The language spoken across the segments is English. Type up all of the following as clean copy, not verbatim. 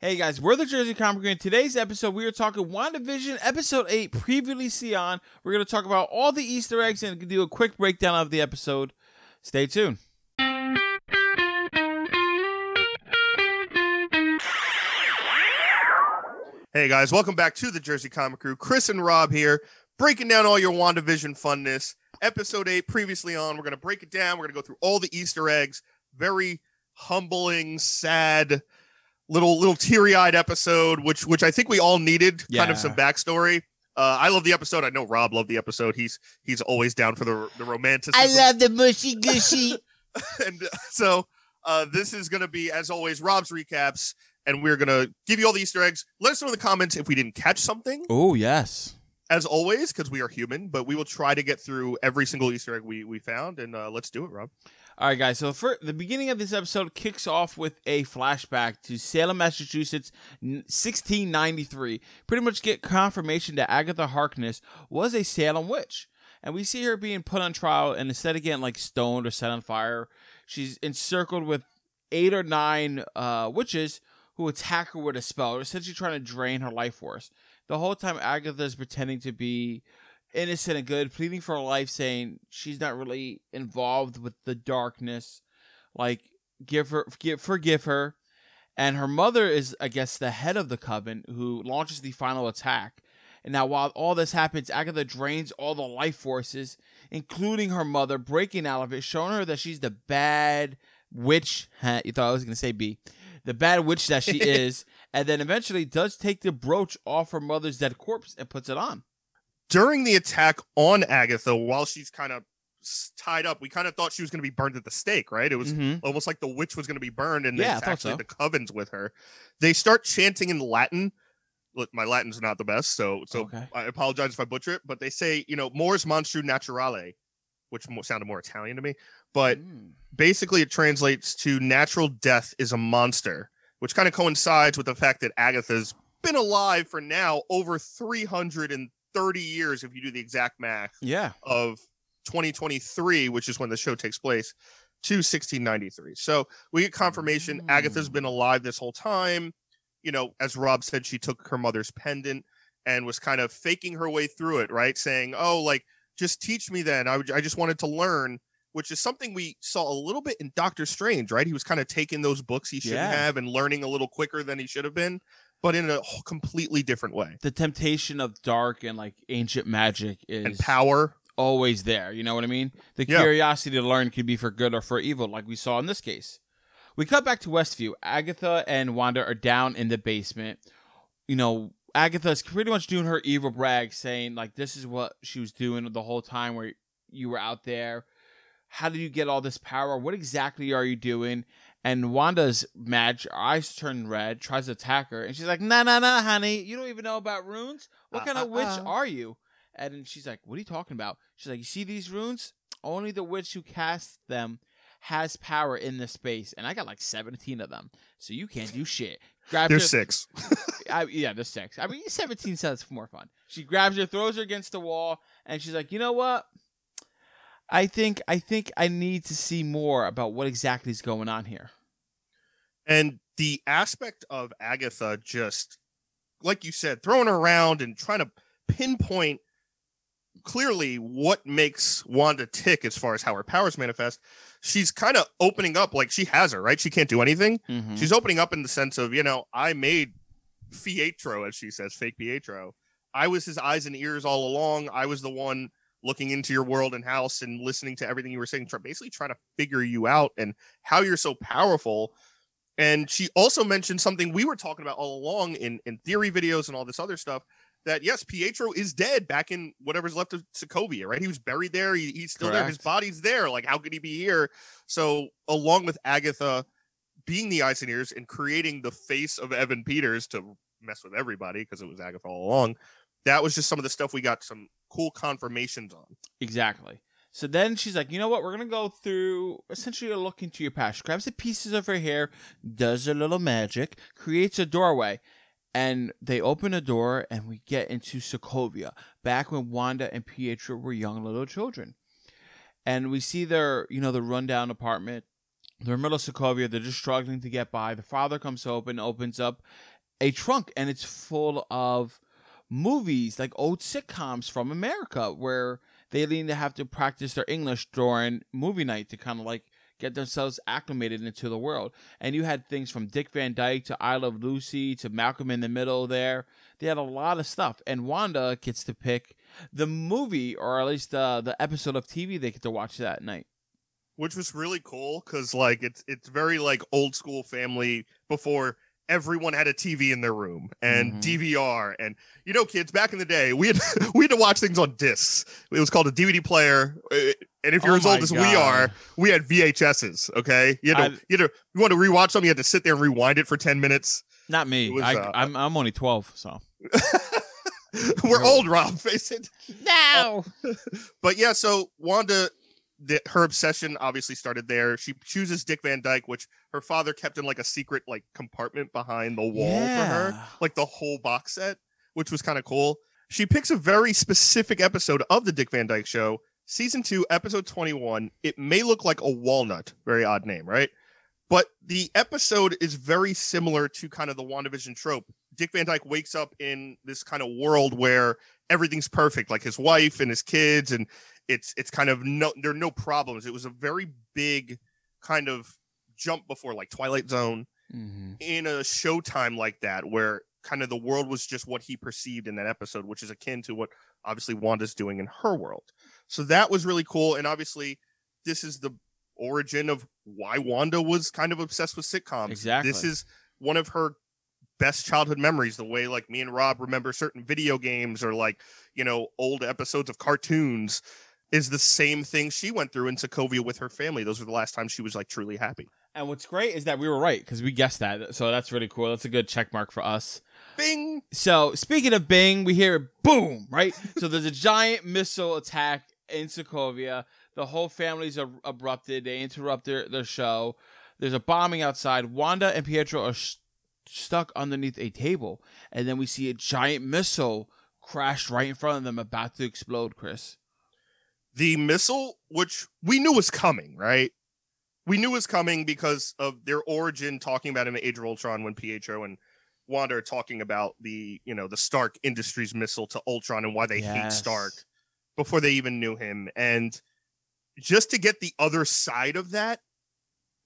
Hey guys, we're the Jersey Comic Crew. In today's episode, we are talking WandaVision Episode 8, previously on. We're going to talk about all the Easter eggs and do a quick breakdown of the episode. Stay tuned. Hey guys, welcome back to the Jersey Comic Crew. Chris and Rob here, breaking down all your WandaVision funness. Episode 8, previously on. We're going to break it down. We're going to go through all the Easter eggs. Very humbling, sad, little teary-eyed episode, which I think we all needed. Yeah. Kind of some backstory. I love the episode. I know Rob loved the episode. He's always down for the romanticism. I love the mushy gushy. And so this is going to be, as always, Rob's recaps, and we're going to give you all the Easter eggs. Let us know in the comments if we didn't catch something. Oh, yes. As always, because we are human, but we will try to get through every single Easter egg we found, and let's do it, Rob. All right, guys. So the beginning of this episode kicks off with a flashback to Salem, Massachusetts, 1693. Pretty much get confirmation that Agatha Harkness was a Salem witch. And we see her being put on trial, and instead of getting like stoned or set on fire, she's encircled with 8 or 9 witches who attack her with a spell. They're essentially trying to drain her life force. The whole time Agatha is pretending to be innocent and good, pleading for her life, saying she's not really involved with the darkness. Like, forgive her. And her mother is, I guess, the head of the coven who launches the final attack. And now, while all this happens, Agatha drains all the life forces, including her mother, breaking out of it, showing her that she's the bad witch. You thought I was going to say B. The bad witch that she is. And then eventually does take the brooch off her mother's dead corpse and puts it on. During the attack on Agatha, while she's kind of tied up, we kind of thought she was going to be burned at the stake, right? It was almost like the witch was going to be burned, and it's actually the coven's with her. They start chanting in Latin. Look, my Latin's not the best, so okay. I apologize if I butcher it, but they say, mors monstru naturale, which sounded more Italian to me. But basically it translates to natural death is a monster, which kind of coincides with the fact that Agatha's been alive for now over 330 years, if you do the exact math, of 2023, which is when the show takes place, to 1693. So we get confirmation Agatha's been alive this whole time. As Rob said, she took her mother's pendant and was kind of faking her way through it, right? Saying, just teach me then. I just wanted to learn, which is something we saw a little bit in Doctor Strange, right? He was kind of taking those books he shouldn't have and learning a little quicker than he should have been, but in a completely different way. The temptation of dark and like ancient magic and power always there. You know what I mean? The curiosity to learn can be for good or for evil, like we saw in this case. We cut back to Westview. Agatha and Wanda are down in the basement. Agatha's pretty much doing her evil brag, saying like, this is what she was doing the whole time where you were out there. How did you get all this power? What exactly are you doing? And Wanda's mad, her eyes turn red, tries to attack her. And she's like, nah, honey. You don't even know about runes? What kind of witch are you? And she's like, what are you talking about? She's like, you see these runes? Only the witch who casts them has power in this space. And I got like 17 of them. So you can't do shit. There's 6. There's 6. I mean, 17 sounds more fun. She grabs her, throws her against the wall. And she's like, you know what? I think I need to see more about what exactly is going on here. And the aspect of Agatha just, like you said, throwing her around and trying to pinpoint clearly what makes Wanda tick as far as how her powers manifest. She's kind of opening up like she has her, right? She can't do anything. She's opening up in the sense of, I made Pietro, as she says, fake Pietro. I was his eyes and ears all along. I was the one looking into your world and house and listening to everything you were saying, basically trying to figure you out and how you're so powerful. And she also mentioned something we were talking about all along in theory videos and all this other stuff, that yes, Pietro is dead back in whatever's left of Sokovia, right? He was buried there. He's still there. His body's there. Like, how could he be here? So along with Agatha being the eyes and ears and creating the face of Evan Peters to mess with everybody, because it was Agatha all along, that was just some of the stuff we got some cool confirmations on. Exactly. So then she's like, you know what? We're going to go through essentially a look into your past. She grabs the pieces of her hair, does a little magic, creates a doorway. And they open a door and we get into Sokovia, back when Wanda and Pietro were young little children. And we see their, the rundown apartment. They're in the middle of Sokovia. They're just struggling to get by. The father comes home and opens up a trunk, and it's full of movies, like old sitcoms from America, where they need to have to practice their English during movie night to kind of like get themselves acclimated into the world. And you had things from Dick Van Dyke to I Love Lucy to Malcolm in the Middle there. They had a lot of stuff. And Wanda gets to pick the movie, or at least the episode of TV they get to watch that night. Which was really cool, because like it's very like old school family before everyone had a TV in their room and DVR. And, you know, kids, back in the day, we had to watch things on discs. It was called a DVD player. And if you're as old as we are, we had VHSs, okay? You want to rewatch something, you had to sit there and rewind it for 10 minutes. Not me. I'm only 12, so. We're old, Rob, face it. No! But yeah, so Wanda... her obsession obviously started there. She chooses Dick Van Dyke, which her father kept in like a secret like compartment behind the wall for her, like the whole box set, which was kind of cool. She picks a very specific episode of the Dick Van Dyke Show, season 2, episode 21. It may look like a walnut, very odd name, right? But the episode is very similar to kind of the WandaVision trope. Dick Van Dyke wakes up in this kind of world where everything's perfect, like his wife and his kids, and it's kind of there are no problems. It was a very big kind of jump before like Twilight Zone in a showtime like that, where kind of the world was just what he perceived in that episode, which is akin to what obviously Wanda's doing in her world. So that was really cool. And obviously this is the origin of why Wanda was kind of obsessed with sitcoms. Exactly. This is one of her best childhood memories, the way like me and Rob remember certain video games or like, you know, old episodes of cartoons, is the same thing she went through in Sokovia with her family. Those were the last times she was like truly happy. And what's great is that we were right, because we guessed that. So that's really cool. That's a good check mark for us. Bing. So speaking of Bing, we hear boom, right? So there's a giant missile attack in Sokovia. The whole family's erupted. They interrupt their show. There's a bombing outside. Wanda and Pietro are stuck underneath a table. And then we see a giant missile crash right in front of them, about to explode, Chris. The missile, which we knew was coming, right? We knew was coming because of their origin, talking about in the Age of Ultron when Pietro and Wanda are talking about the Stark Industries missile to Ultron and why they hate Stark before they even knew him. And just to get the other side of that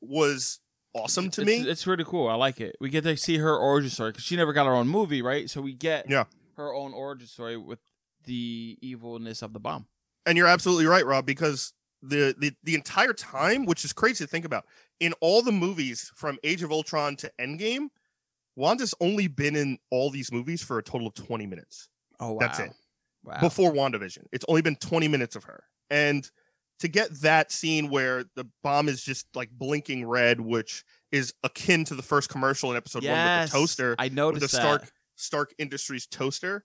was awesome to me. It's really cool. I like it. We get to see her origin story, because she never got her own movie, right? So we get her own origin story with the evilness of the bomb. And you're absolutely right, Rob, because the entire time, which is crazy to think about, in all the movies from Age of Ultron to Endgame, Wanda's only been in all these movies for a total of 20 minutes. Oh, wow. That's it. Wow. Before WandaVision. It's only been 20 minutes of her. And to get that scene where the bomb is just like blinking red, which is akin to the first commercial in episode 1 with the toaster. I noticed with the Stark Industries toaster.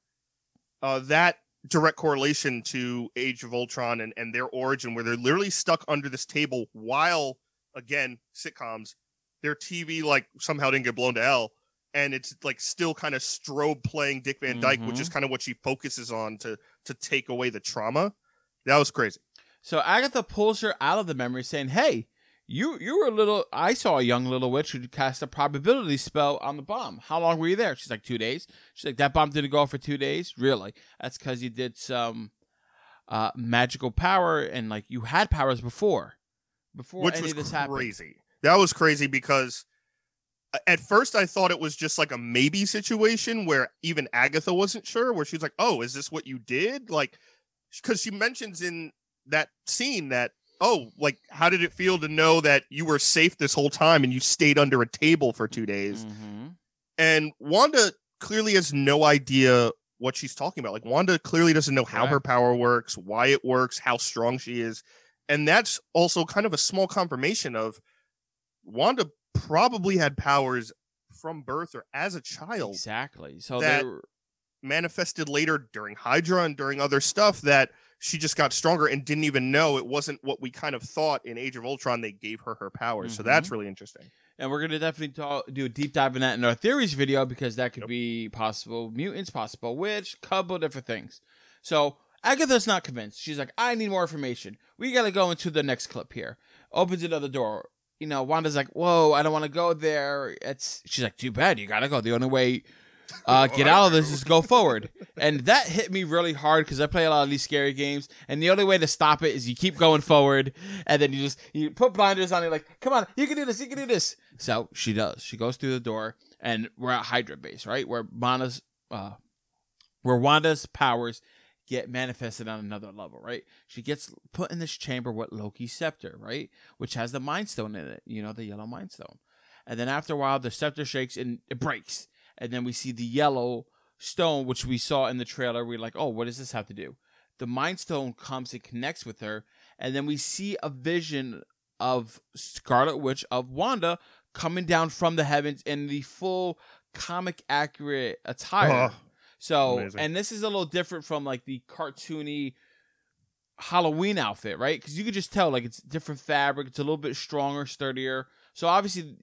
That direct correlation to Age of Ultron and their origin, where they're literally stuck under this table while, again, sitcoms, their TV like somehow didn't get blown to hell, and it's like still kind of strobe playing Dick Van Dyke, which is kind of what she focuses on to take away the trauma. That was crazy. So Agatha pulls her out of the memory, saying, "Hey, you were a little. I saw a young little witch who cast a probability spell on the bomb. How long were you there?" She's like, 2 days. She's like, "That bomb didn't go off for 2 days? Really? That's because you did some magical power, and like you had powers before any of this happened." Crazy. That was crazy, because at first I thought it was just like a maybe situation where even Agatha wasn't sure, where she's like, "Oh, is this what you did?" Like, because she mentions in that scene that, "Oh, like, how did it feel to know that you were safe this whole time and you stayed under a table for 2 days?" And Wanda clearly has no idea what she's talking about. Like, Wanda clearly doesn't know how her power works, why it works, how strong she is. And that's also kind of a small confirmation of Wanda probably had powers from birth or as a child. Exactly. So that manifested later during Hydra and during other stuff, that she just got stronger and didn't even know. It wasn't what we kind of thought in Age of Ultron. They gave her powers. So that's really interesting. And we're going to definitely do a deep dive in that in our theories video, because that could be possible mutants, possible witch, couple of different things. So Agatha's not convinced. She's like, "I need more information. We got to go into the next clip here." Opens another door. Wanda's like, whoa, I don't want to go there. She's like, too bad, you gotta go. The only way get out of this is go forward. And that hit me really hard because I play a lot of these scary games, and the only way to stop it is you keep going forward, and then you put blinders on. You're like, come on, you can do this, you can do this. So she does. She goes through the door, and we're at Hydra base, right, where Wanda's powers get manifested on another level, right? She gets put in this chamber with Loki's scepter, right, which has the Mind Stone in it, the yellow Mind Stone. And then after a while, the scepter shakes and it breaks. And then we see the yellow stone, which we saw in the trailer. We're like, oh, what does this have to do? The Mind Stone comes and connects with her. And then we see a vision of Scarlet Witch, of Wanda, coming down from the heavens in the full comic accurate attire. So, amazing. And this is a little different from like the cartoony Halloween outfit, right? Because you could just tell like it's different fabric. It's a little bit stronger, sturdier. So obviously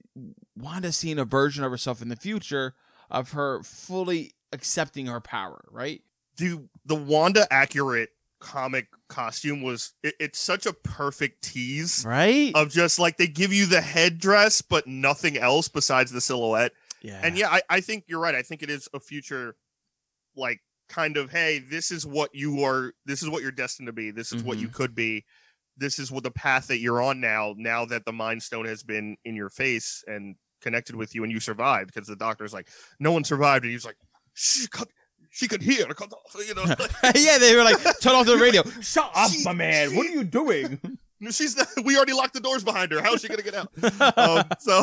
Wanda's seeing a version of herself in the future of her fully accepting her power, right? The Wanda accurate comic costume it's such a perfect tease, right? Of just like they give you the headdress but nothing else besides the silhouette. Yeah. And yeah, I think you're right. I think it is a future like kind of, hey, this is what you're destined to be. This is what you could be. This is what the path that you're on now that the Mind Stone has been in your face and connected with you and you survived, because the doctor's like, no one survived, and he's like, she could hear. Yeah, they were like, turn off the radio. Shut up, my man. What are you doing? We already locked the doors behind her. How is she gonna get out? So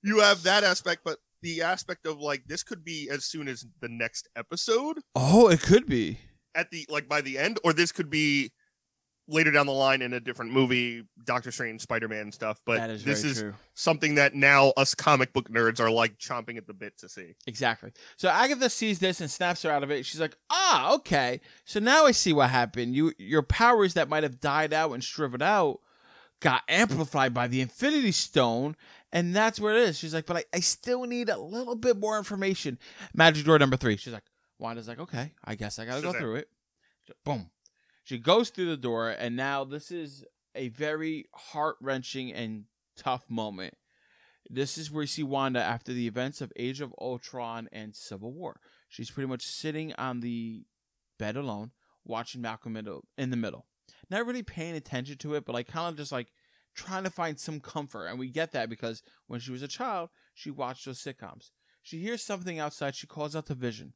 you have that aspect, but the aspect of like this could be as soon as the next episode. Oh, it could be by the end, or this could be later down the line in a different movie, Doctor Strange, Spider-Man stuff. But this is something that now us comic book nerds are like chomping at the bit to see. Exactly. So Agatha sees this and snaps her out of it. She's like, okay. So now I see what happened. Your powers that might have died out and shriveled out got amplified by the Infinity Stone, and that's where it is. She's like, but I still need a little bit more information. Magic door number 3. She's like, Wanda's like, okay, I guess I gotta go through it. Boom. She goes through the door, and now this is a very heart-wrenching and tough moment. This is where you see Wanda after the events of Age of Ultron and Civil War. She's pretty much sitting on the bed alone, watching Malcolm in the middle. Not really paying attention to it, but like kind of just like trying to find some comfort. And we get that because when she was a child, she watched those sitcoms. She hears something outside. She calls out to Vision.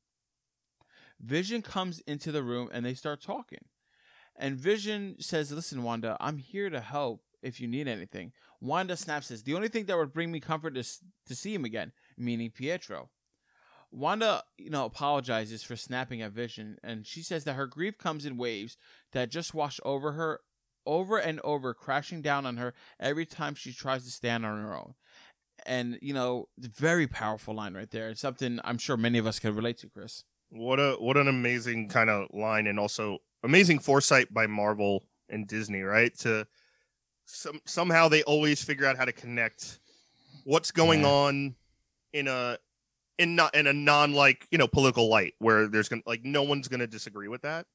Vision comes into the room, and they start talking. And Vision says, listen, Wanda, I'm here to help if you need anything. Wanda snaps says, the only thing that would bring me comfort is to see him again, meaning Pietro. Wanda, apologizes for snapping at Vision, and she says that her grief comes in waves that just wash over her over and over, crashing down on her every time she tries to stand on her own. And, very powerful line right there. It's something I'm sure many of us can relate to, Chris. What an amazing kind of line, and also amazing foresight by Marvel and Disney, right? To somehow they always figure out how to connect what's going on in a non political light, where there's no one's gonna disagree with that,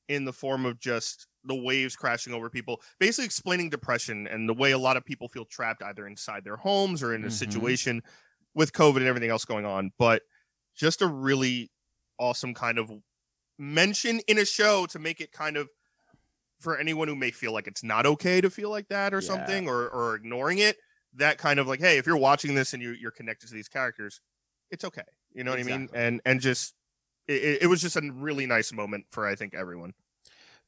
in the form of just the waves crashing over people, basically explaining depression and the way a lot of people feel trapped either inside their homes or in a situation with COVID and everything else going on. But just a really awesome kind of mention in a show to make it kind of, for anyone who may feel like it's not okay to feel like that or something, or ignoring it, that kind of like, hey, if you're watching this and you're connected to these characters, it's okay. You know what I mean? And just it was just a really nice moment for, I think, everyone.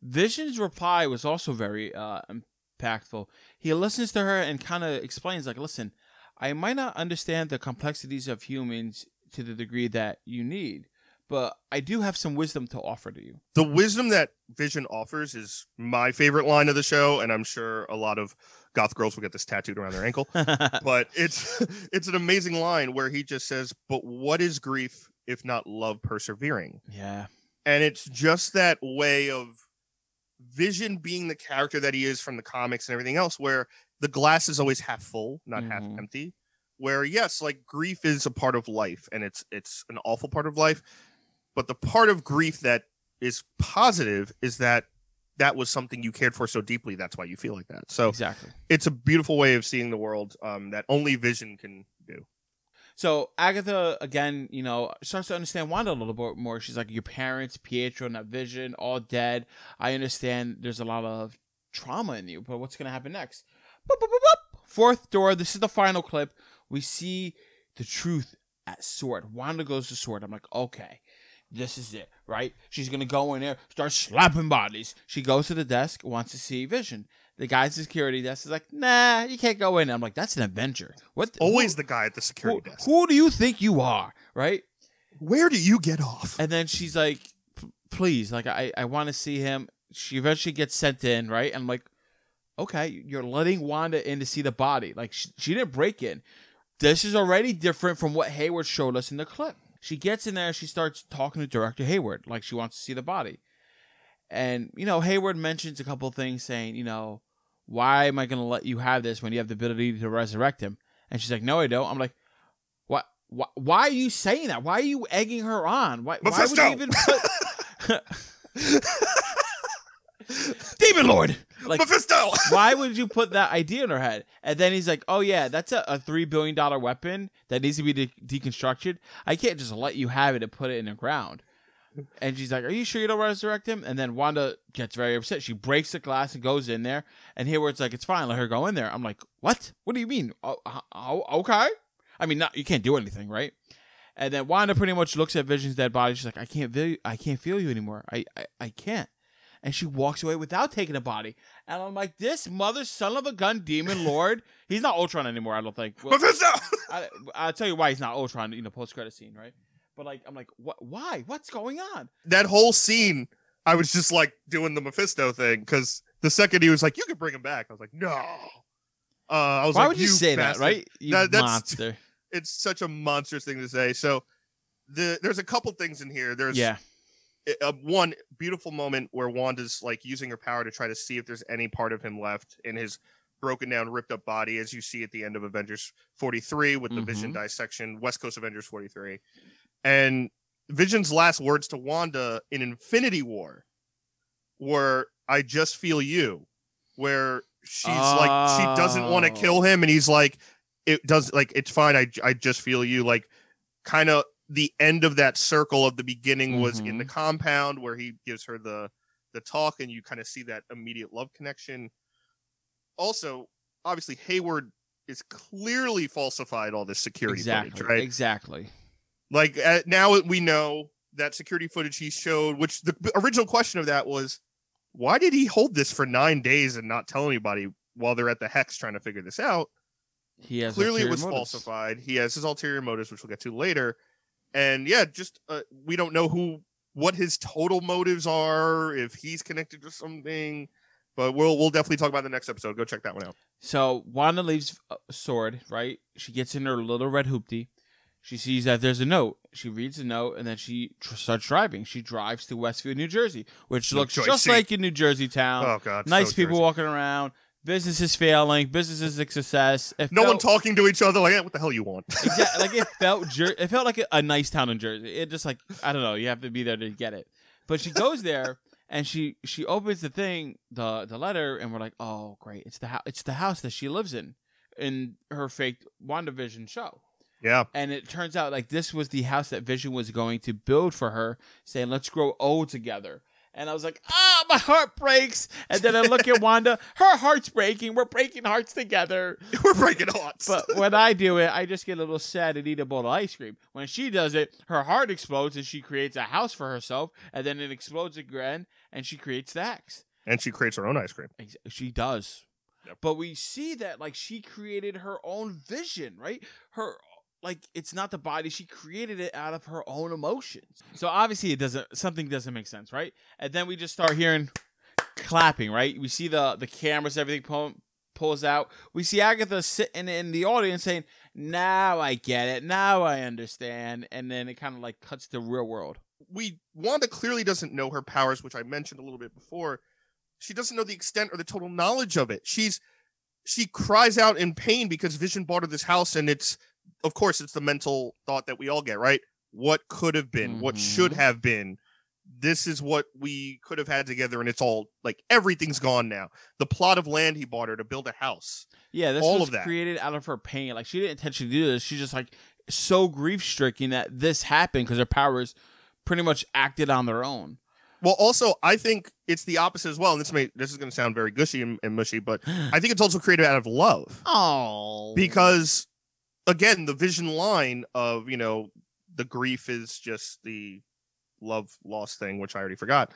Vision's reply was also very impactful. He listens to her and kind of explains, like, listen, I might not understand the complexities of humans to the degree that you need, but I do have some wisdom to offer to you. The wisdom that Vision offers is my favorite line of the show, and I'm sure a lot of goth girls will get this tattooed around their ankle. But it's an amazing line where he just says, but what is grief if not love persevering? Yeah. And it's just that way of Vision being the character that he is from the comics and everything else, where the glass is always half full, not half empty. Where, yes, like, grief is a part of life, and it's an awful part of life. But the part of grief that is positive is that that was something you cared for so deeply. That's why you feel like that. So exactly, it's a beautiful way of seeing the world that only Vision can do. So Agatha, again, starts to understand Wanda a little bit more. She's like, your parents, Pietro, not Vision, all dead. I understand there's a lot of trauma in you, but what's going to happen next? Boop, boop, boop, boop. Fourth door. This is the final clip. We see the truth at S.W.O.R.D. Wanda goes to S.W.O.R.D. I'm like, okay, this is it, right? She's going to go in there, start slapping bodies. She goes to the desk, wants to see Vision. The guy at the security desk is like, nah, you can't go in. I'm like, that's an Avenger. Always the guy at the security desk. Who do you think you are, right? Where do you get off? And then she's like, please, like, I want to see him. She eventually gets sent in, right? And I'm like, okay, you're letting Wanda in to see the body. Like, she didn't break in. This is already different from what Hayward showed us in the clip. She gets in there, she starts talking to Director Hayward, like she wants to see the body. And, Hayward mentions a couple of things saying, why am I going to let you have this when you have the ability to resurrect him? And she's like, no, I don't. I'm like, what? Why are you saying that? Why are you egging her on? Why would you even put... Demon Lord! Like, Mephisto! Why would you put that idea in her head? And then he's like, oh yeah, that's a $3 billion weapon that needs to be deconstructed. I can't just let you have it and put it in the ground. And she's like, are you sure you don't resurrect him? And then Wanda gets very upset. She breaks the glass and goes in there. And Hayward's like, it's fine, let her go in there. I'm like, what? What do you mean? Oh, okay. I mean, you can't do anything, right? And then Wanda pretty much looks at Vision's dead body. She's like, I can't feel you anymore. I can't. And she walks away without taking a body. And I'm like, this mother son of a gun demon lord. He's not Ultron anymore, I don't think. Well, Mephisto! I'll tell you why he's not Ultron, post-credit scene, right? But like, I'm like, what? Why? What's going on? That whole scene, I was just like doing the Mephisto thing because the second he was like, you can bring him back. I was like, no. I was why like, would you say bastard. that, right? You monster. It's such a monstrous thing to say. So there's a couple things in here. There's one beautiful moment where Wanda's like using her power to try to see if there's any part of him left in his broken down, ripped up body, as you see at the end of Avengers 43 with the Vision dissection, West Coast Avengers 43. And Vision's last words to Wanda in Infinity War were, I just feel you, where she's like, she doesn't want to kill him. And he's like, it's fine. I just feel you. Like, kind of the end of that circle of the beginning was in the compound where he gives her the talk, and you kind of see that immediate love connection. Also, obviously, Hayward is clearly falsified all this security footage, right? Exactly. Like, now we know that security footage he showed, which the original question of that was, why did he hold this for 9 days and not tell anybody while they're at the Hex trying to figure this out? Clearly it was falsified. He has his ulterior motives, which we'll get to later. And yeah, just we don't know what his total motives are, if he's connected to something, but we'll definitely talk about it in the next episode. Go check that one out. So Wanda leaves S.W.O.R.D., right? She gets in her little red hoopty. She sees that there's a note. She reads the note, and then she starts driving. She drives to Westfield, New Jersey, which looks just like in New Jersey town. Oh, God. Nice people walking around. Businesses failing. Businesses a success. No one talking to each other. Like, what the hell you want? Exactly. Like, it felt like a nice town in Jersey. It just like, I don't know. You have to be there to get it. But she goes there, and she opens the thing, the letter, and we're like, oh, great. It's the house that she lives in her fake WandaVision show. Yeah. And it turns out like this was the house that Vision was going to build for her, saying, let's grow old together. And I was like, my heart breaks. And then I look at Wanda, her heart's breaking. We're breaking hearts together. We're breaking hearts. But when I do it, I just get a little sad and eat a bowl of ice cream. When she does it, her heart explodes and she creates a house for herself. And then it explodes again and she creates the X. And she creates her own ice cream. She does. Yep. But we see that like she created her own vision, right? Like, it's not the body. She created it out of her own emotions. So obviously something doesn't make sense, right? And then we just start hearing clapping, right? We see the cameras, everything pulls out. We see Agatha sitting in the audience saying, now I get it. Now I understand. And then it kind of like cuts to real world. Wanda clearly doesn't know her powers, which I mentioned a little bit before. She doesn't know the extent or the total knowledge of it. She cries out in pain because Vision bought her this house, and of course, it's the mental thought that we all get, right? What could have been, what should have been. this is what we could have had together, and it's all like everything's gone now. The plot of land he bought her to build a house. Yeah, this all was of that created out of her pain. Like, she didn't intentionally do this. She's just like so grief stricken that this happened because her powers pretty much acted on their own. Well, also, I think it's the opposite as well. And this is going to sound very gushy and mushy, but I think it's also created out of love. Oh, because again, the Vision line of, you know, the grief is just the love loss thing, which I already forgot.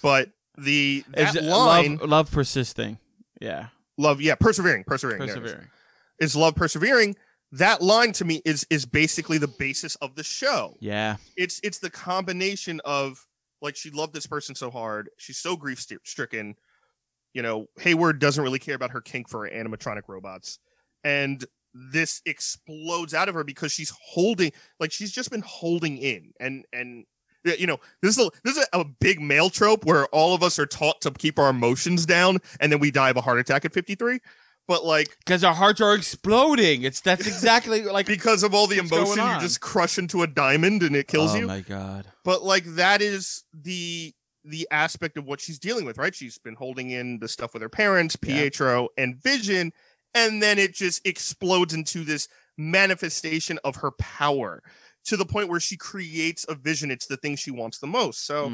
But that line, love persisting, persevering. Is love persevering? That line to me is basically the basis of the show. Yeah, it's the combination of, like, she loved this person so hard, she's so grief stricken. You know, Hayward doesn't really care about her kink for animatronic robots, and this explodes out of her because she's just been holding in, and you know, this is a big male trope where all of us are taught to keep our emotions down, and then we die of a heart attack at 53. But like, because our hearts are exploding. That's exactly like because of all the emotion, you just crush into a diamond and it kills you. Oh my god! But like, that is the aspect of what she's dealing with, right? She's been holding in the stuff with her parents, Pietro, and Vision, and then it just explodes into this manifestation of her power to the point where she creates a vision. It's the thing she wants the most. So,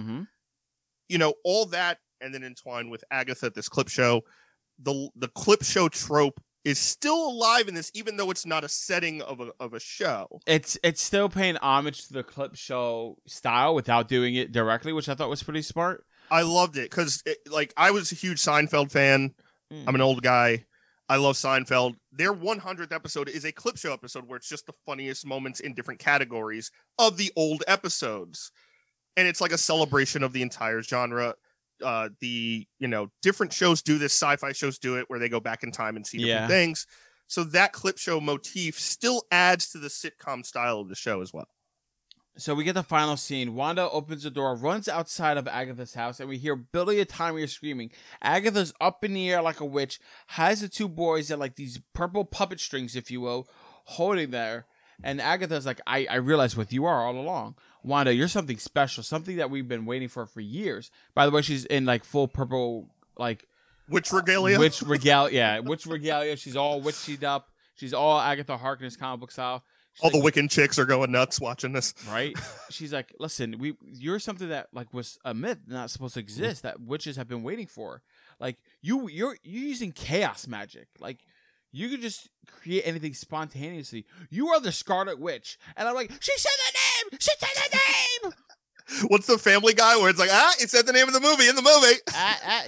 you know, all that, and then entwined with Agatha at this clip show. The clip show trope is still alive in this, even though it's not a setting of a show. It's still paying homage to the clip show style without doing it directly, which I thought was pretty smart. I loved it because, like, I was a huge Seinfeld fan. I'm an old guy. I love Seinfeld. Their 100th episode is a clip show episode where it's just the funniest moments in different categories of the old episodes, and it's like a celebration of the entire genre. Different shows do this. Sci-fi shows do it where they go back in time and see different things. So that clip show motif still adds to the sitcom style of the show as well. So we get the final scene. Wanda opens the door, runs outside of Agatha's house, and we hear Billy and Tommy are screaming. Agatha's up in the air like a witch, has the two boys at like these purple puppet strings, if you will, holding there. And Agatha's like, I realize what you are all along. Wanda, you're something special, something that we've been waiting for years. By the way, she's in like full purple, like witch regalia. Witch regalia. She's all witched up. She's all Agatha Harkness comic book style. All the Wiccan chicks are going nuts watching this. Right? She's like, listen, you're something that like was a myth, not supposed to exist, that witches have been waiting for. Like you're using chaos magic. Like, you could just create anything spontaneously. You are the Scarlet Witch. And I'm like, she said the name! She said the name! What's the Family Guy where it's like, it said the name of the movie in the movie.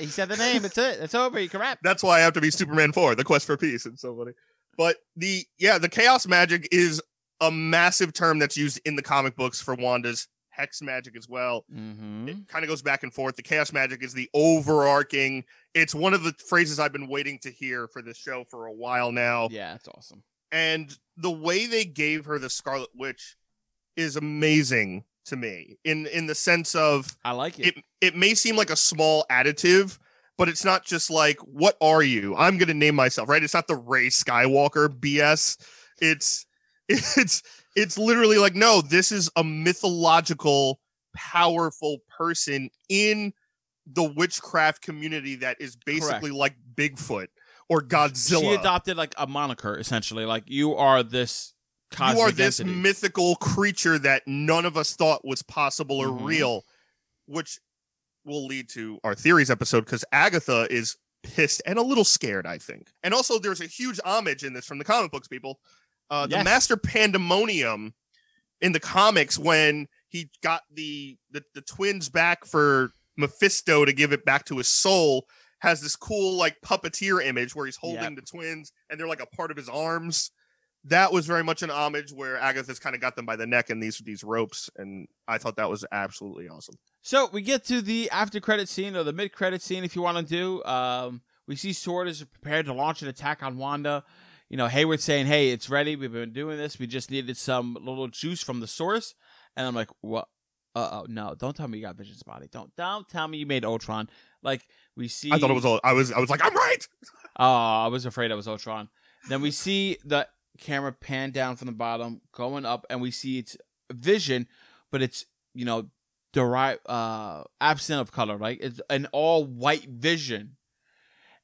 He said the name. It's it. It's over. You can rap. That's why I have to be Superman 4, The Quest for Peace. It's so funny. But the chaos magic is a massive term that's used in the comic books for Wanda's hex magic as well. It kind of goes back and forth. The chaos magic is the overarching. It's one of the phrases I've been waiting to hear for this show for a while now. Yeah, that's awesome. And the way they gave her the Scarlet Witch is amazing to me in the sense of, I like it. It may seem like a small additive, but it's not just like, what are you? I'm going to name myself, right? It's not the Rey Skywalker BS. It's literally like, no, this is a mythological, powerful person in the witchcraft community that is basically like Bigfoot or Godzilla. She adopted like a moniker, essentially. Like, you are this cosmic entity. Mythical creature that none of us thought was possible or real, which will lead to our theories episode, because Agatha is pissed and a little scared, I think. And also, there's a huge homage in this from the comic books, people. The Master Pandemonium in the comics, when he got the twins back for Mephisto to give it back to his soul, has this cool like puppeteer image where he's holding the twins and they're like a part of his arms. That was very much an homage where Agatha's kind of got them by the neck in these ropes, and I thought that was absolutely awesome. So we get to the after credit scene, or the mid credit scene, if you want to do. We see Sword is prepared to launch an attack on Wanda. You know, Hayward saying, hey, it's ready. We've been doing this. We just needed some little juice from the source. And I'm like, what? No, don't tell me you got Vision's body. Don't tell me you made Ultron. Like, we see. I thought it was. I was like, I'm right. Oh, I was afraid it was Ultron. Then we see the camera pan down from the bottom, going up, and we see it's Vision, but it's, absent of color. Like it's an all white Vision.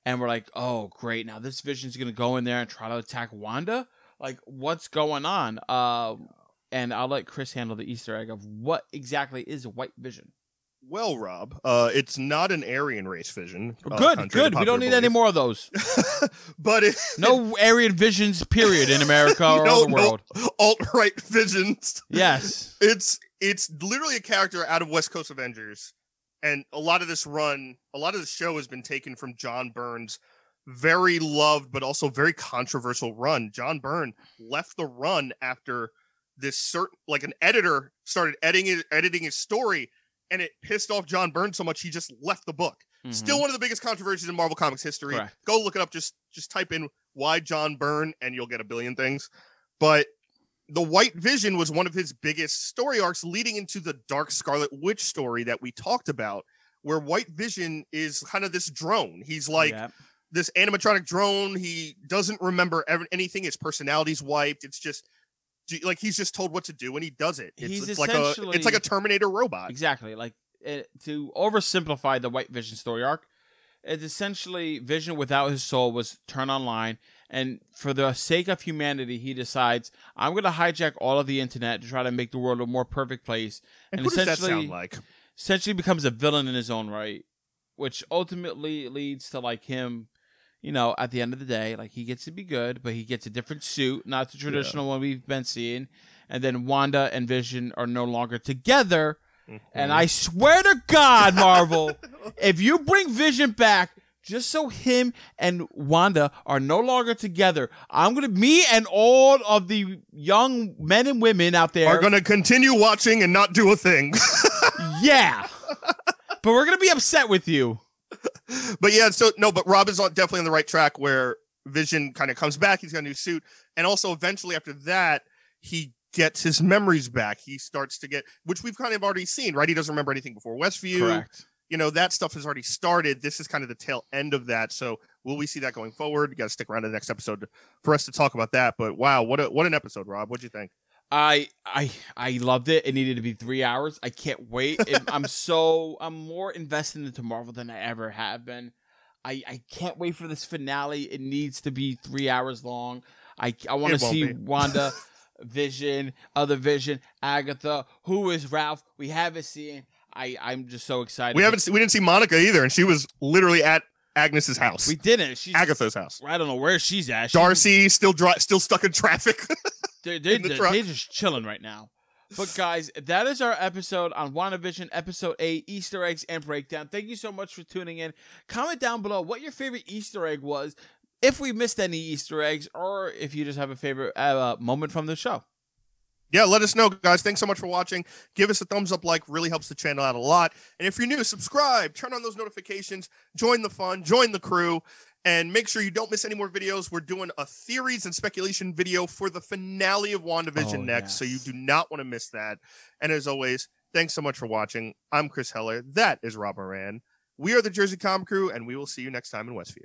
And we're like, oh, great. Now this Vision's going to go in there and try to attack Wanda? Like, what's going on? And I'll let Chris handle the Easter egg of what exactly is a white Vision. Well, Rob, it's not an Aryan race Vision. Good. We don't need any more of those. But no Aryan Visions, period, in America or the world. No alt-right Visions. Yes. It's literally a character out of West Coast Avengers. And a lot of this show has been taken from John Byrne's very loved but also very controversial run. John Byrne left the run after this an editor started editing his story, and it pissed off John Byrne so much he just left the book. Mm-hmm. Still one of the biggest controversies in Marvel Comics history. Correct. Go look it up. Just type in why John Byrne and you'll get a billion things. But the White Vision was one of his biggest story arcs leading into the Dark Scarlet Witch story that we talked about, where White Vision is kind of this drone. He's like this animatronic drone. He doesn't remember anything. His personality's wiped. It's just like he's just told what to do and he does it. It's like a Terminator robot. Exactly. Like to oversimplify the White Vision story arc, it's essentially Vision without his soul was turned online. And for the sake of humanity, he decides, I'm going to hijack all of the internet to try to make the world a more perfect place. And what does that sound like? Essentially becomes a villain in his own right, which ultimately leads to like him, at the end of the day, like he gets to be good, but he gets a different suit, not the traditional one we've been seeing. And then Wanda and Vision are no longer together. Mm-hmm. And I swear to God, Marvel, if you bring Vision back, just so him and Wanda are no longer together, me and all of the young men and women out there are going to continue watching and not do a thing. Yeah. But we're going to be upset with you. But yeah, but Rob is definitely on the right track where Vision kind of comes back. He's got a new suit. And also eventually after that, he gets his memories back. He starts to get, which we've kind of already seen, right? He doesn't remember anything before Westview. Correct. That stuff has already started. This is kind of the tail end of that. So will we see that going forward? You got to stick around to the next episode for us to talk about that. But wow, what an episode, Rob. What'd you think? I loved it. It needed to be 3 hours. I can't wait. I'm more invested into Marvel than I ever have been. I can't wait for this finale. It needs to be 3 hours long. I want to see Wanda, Vision, other Vision, Agatha. Who is Ralph? We haven't seen. I'm just so excited. We didn't see Monica either, and she was literally at Agnes's house. We didn't. She's Agatha's house. I don't know where she's at. Darcy still stuck in traffic. They're just chilling right now. But guys, that is our episode on WandaVision, episode 8, Easter eggs and breakdown. Thank you so much for tuning in. Comment down below what your favorite Easter egg was, if we missed any Easter eggs, or if you just have a favorite moment from the show. Yeah, let us know, guys. Thanks so much for watching. Give us a thumbs up, really helps the channel out a lot. And if you're new, subscribe, turn on those notifications, join the fun, join the crew, and make sure you don't miss any more videos. We're doing a theories and speculation video for the finale of WandaVision next, so you do not want to miss that. And as always, thanks so much for watching. I'm Chris Heller. That is Rob Moran. We are the Jersey Com Crew, and we will see you next time in Westview.